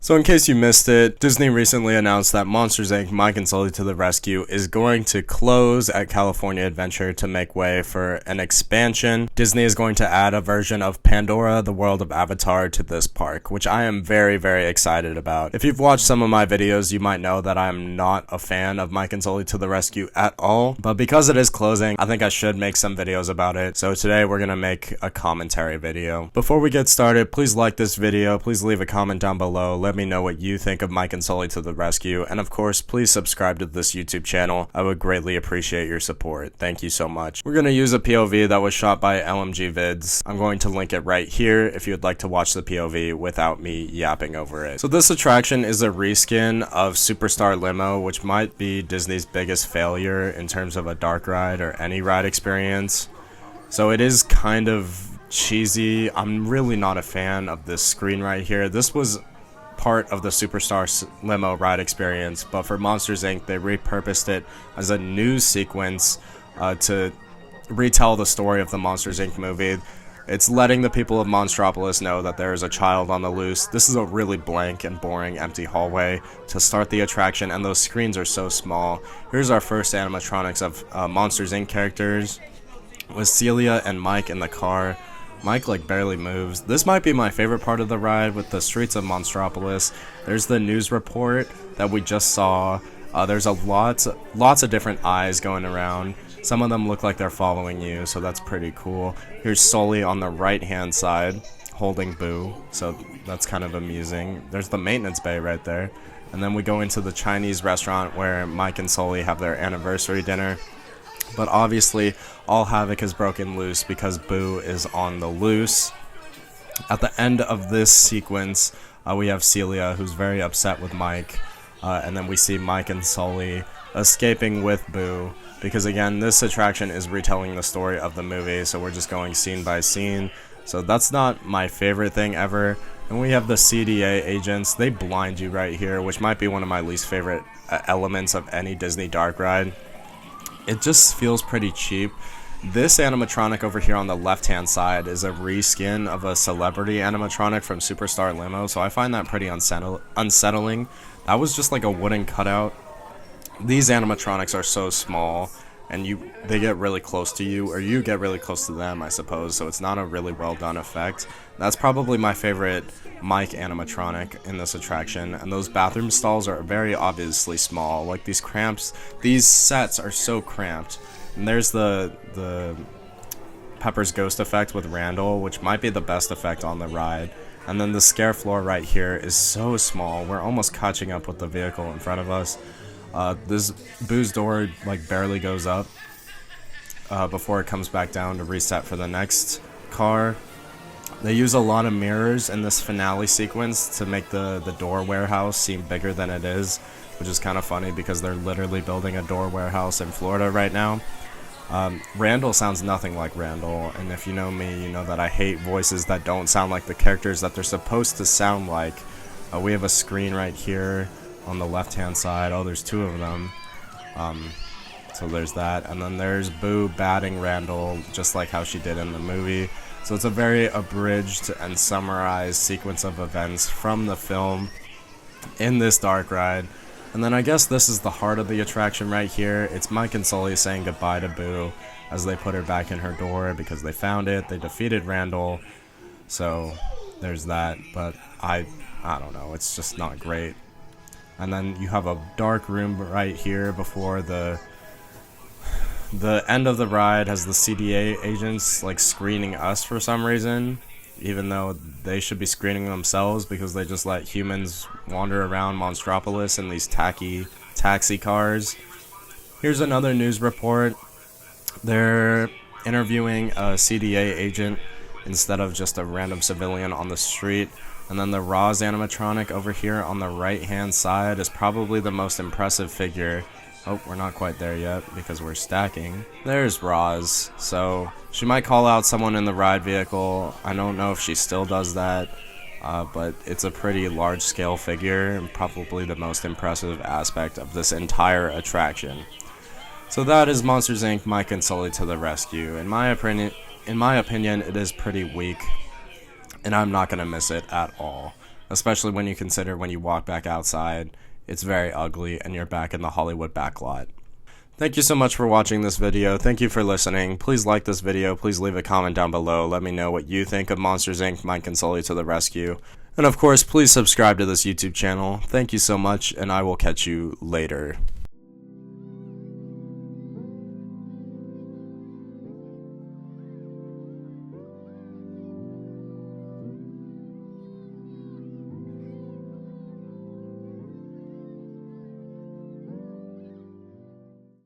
So in case you missed it, Disney recently announced that Monsters Inc. Mike Sulley to the Rescue is going to close at California Adventure to make way for an expansion. Disney is going to add a version of Pandora, the world of Avatar, to this park, which I am very, very excited about. If you've watched some of my videos, you might know that I am not a fan of Mike Sulley to the Rescue at all, but because it is closing, I think I should make some videos about it. So today we're gonna make a commentary video. Before we get started, please like this video, please leave a comment down below, let me know what you think of Mike Sulley to the Rescue, and of course, please subscribe to this YouTube channel. I would greatly appreciate your support. Thank you so much. We're gonna use a POV that was shot by LMG Vids. I'm going to link it right here if you'd like to watch the POV without me yapping over it. So this attraction is a reskin of Superstar Limo, which might be Disney's biggest failure in terms of a dark ride or any ride experience. So it is kind of cheesy. I'm really not a fan of this screen right here. This was part of the Superstar Limo ride experience, but for Monsters Inc. they repurposed it as a news sequence to retell the story of the Monsters Inc. movie. It's letting the people of Monstropolis know that there is a child on the loose. This is a really blank and boring empty hallway to start the attraction, and those screens are so small. Here's our first animatronics of Monsters Inc. characters with Celia and Mike in the car. Mike like barely moves. This might be my favorite part of the ride with the streets of Monstropolis. There's the news report that we just saw. There's lots of different eyes going around. Some of them look like they're following you, so that's pretty cool. Here's Sulley on the right hand side holding Boo, so that's kind of amusing. There's the maintenance bay right there. And then we go into the Chinese restaurant where Mike and Sulley have their anniversary dinner. But obviously, all havoc is broken loose because Boo is on the loose. At the end of this sequence, we have Celia, who's very upset with Mike. And then we see Mike and Sulley escaping with Boo. Because again, this attraction is retelling the story of the movie, so we're just going scene by scene. So that's not my favorite thing ever. And we have the CDA agents. They blind you right here, which might be one of my least favorite elements of any Disney dark ride. It just feels pretty cheap. This animatronic over here on the left hand side is a reskin of a celebrity animatronic from Superstar Limo, so I find that pretty unsettling. That was just like a wooden cutout. These animatronics are so small, and they get really close to you, or you get really close to them, I suppose, so it's not a really well done effect. That's probably my favorite Mike animatronic in this attraction, and those bathroom stalls are very obviously small. Like these sets are so cramped. And there's the Pepper's Ghost effect with Randall, which might be the best effect on the ride. And then the scare floor right here is so small, we're almost catching up with the vehicle in front of us. This Boo's door like barely goes up before it comes back down to reset for the next car. They use a lot of mirrors in this finale sequence to make the door warehouse seem bigger than it is, which is kind of funny because they're literally building a door warehouse in Florida right now. Randall sounds nothing like Randall, and if you know me, you know that I hate voices that don't sound like the characters that they're supposed to sound like. We have a screen right here on the left hand side. Oh, there's two of them. So there's that, and then there's Boo batting Randall just like how she did in the movie. So it's a very abridged and summarized sequence of events from the film in this dark ride. And then I guess this is the heart of the attraction right here. It's Mike and Sulley saying goodbye to Boo as they put her back in her door because they found it. They defeated Randall. So there's that, but I don't know, it's just not great. And then you have a dark room right here before the end of the ride has the CDA agents like screening us for some reason, even though they should be screening themselves because they just let humans wander around Monstropolis in these tacky taxi cars. Here's another news report. They're interviewing a CDA agent instead of just a random civilian on the street. And then the Roz animatronic over here on the right hand side is probably the most impressive figure. Oh, we're not quite there yet because we're stacking. There's Roz. So she might call out someone in the ride vehicle. I don't know if she still does that, but it's a pretty large scale figure and probably the most impressive aspect of this entire attraction. So that is Monsters Inc. Mike Sulley to the Rescue. In my opinion, it is pretty weak, and I'm not going to miss it at all. especially when you consider when you walk back outside, it's very ugly and you're back in the Hollywood backlot. Thank you so much for watching this video. Thank you for listening. Please like this video. Please leave a comment down below. Let me know what you think of Monsters Inc. Mike Sulley to the rescue. And of course, please subscribe to this YouTube channel. Thank you so much, and I will catch you later.